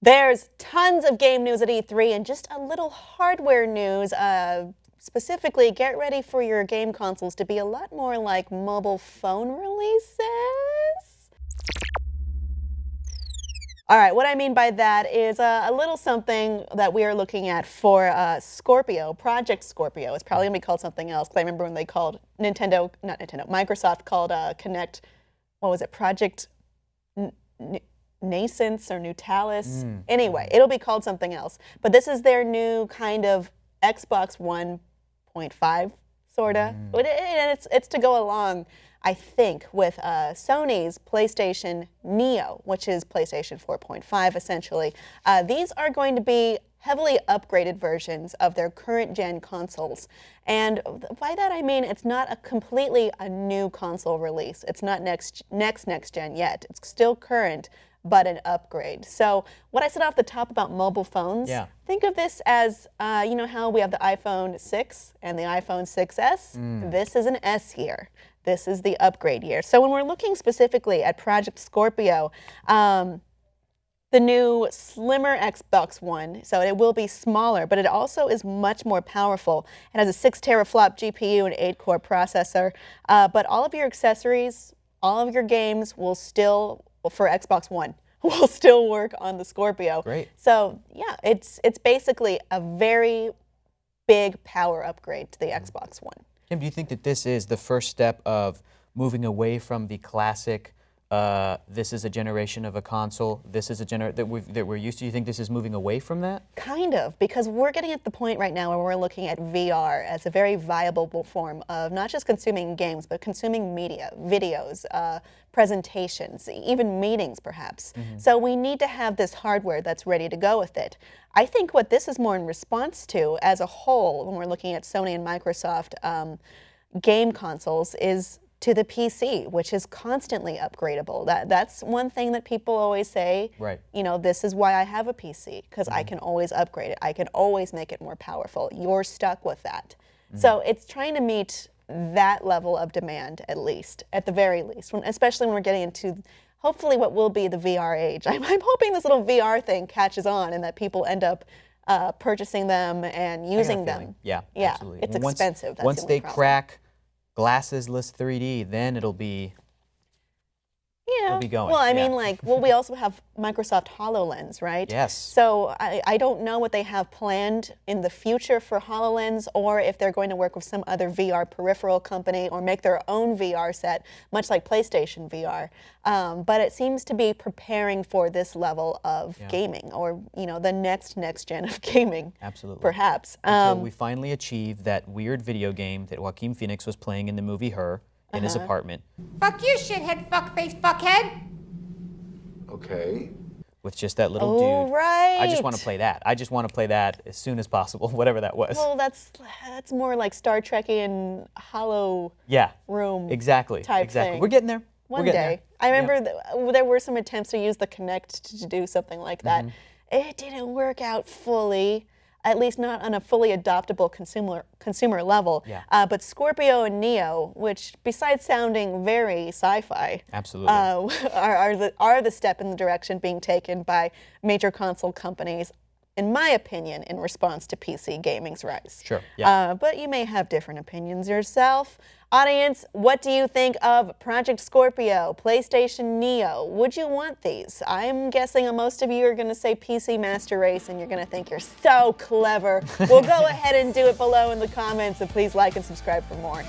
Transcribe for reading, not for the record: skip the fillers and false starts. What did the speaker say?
There's tons of game news at E3 and just a little hardware news. Specifically, get ready for your game consoles to be a lot more like mobile phone releases. All right, what I mean by that is a little something that we are looking at for Scorpio, Project Scorpio. It's probably gonna be called something else, because I remember when they called Microsoft called Kinect, what was it, Project Nascence or Nutalis. Anyway, it'll be called something else. But this is their new kind of Xbox 1.5, sorta. And it's to go along, I think, with Sony's PlayStation Neo, which is PlayStation 4.5 essentially. These are going to be heavily upgraded versions of their current gen consoles. And by that I mean it's not a completely new console release. It's not next gen yet. It's still current, but an upgrade. So what I said off the top about mobile phones, think of this as, you know how we have the iPhone 6 and the iPhone 6S? This is an S here. This is the upgrade year. So when we're looking specifically at Project Scorpio, the new slimmer Xbox One, so it will be smaller, but it also is much more powerful. It has a 6 teraflop GPU and 8-core processor, but all of your accessories, all of your games will still, for Xbox One, will still work on the Scorpio. Great. So yeah, it's basically a very big power upgrade to the Xbox One. Kim, do you think that this is the first step of moving away from the classic, this is a generation of a console, this is a that we're used to? You think this is moving away from that? Kind of, because we're getting at the point right now where we're looking at VR as a very viable form of not just consuming games, but consuming media, videos, presentations, even meetings perhaps. So we need to have this hardware that's ready to go with it. I think what this is more in response to as a whole, when we're looking at Sony and Microsoft game consoles, is to the PC, which is constantly upgradable. That's one thing that people always say, right. You know, this is why I have a PC, because I can always upgrade it. I can always make it more powerful. You're stuck with that. So it's trying to meet that level of demand, at least, at the very least, especially when we're getting into hopefully what will be the VR age. I'm hoping this little VR thing catches on and that people end up purchasing them and using them. Yeah, yeah, absolutely. it's expensive. That's once the they problem. crack glasses-less 3D, then it'll be going. Well, I mean, like, we also have Microsoft HoloLens, right? Yes. So I don't know what they have planned in the future for HoloLens, or if they're going to work with some other VR peripheral company or make their own VR set, much like PlayStation VR. But it seems to be preparing for this level of gaming, or, you know, the next gen of gaming. Absolutely. Perhaps. Until we finally achieve that weird video game that Joaquin Phoenix was playing in the movie Her, in his apartment. Fuck you, shithead, fuckface, fuckhead. Okay. With just that little dude. Right. I just want to play that. I just want to play that as soon as possible, whatever that was. Well, that's more like Star Trek and Hollow Room. Exactly. Type thing. We're getting there. One day. I remember there were some attempts to use the Kinect to do something like that. It didn't work out fully, at least not on a fully adoptable consumer level. But Scorpio and Neo, which besides sounding very sci-fi, absolutely, are the step in the direction being taken by major console companies, in my opinion, in response to PC gaming's rise. Sure. Yeah. But you may have different opinions yourself. Audience, what do you think of Project Scorpio, PlayStation Neo? Would you want these? I'm guessing most of you are going to say PC Master Race, and you're going to think you're so clever. We'll go ahead and do it below in the comments, and please like and subscribe for more.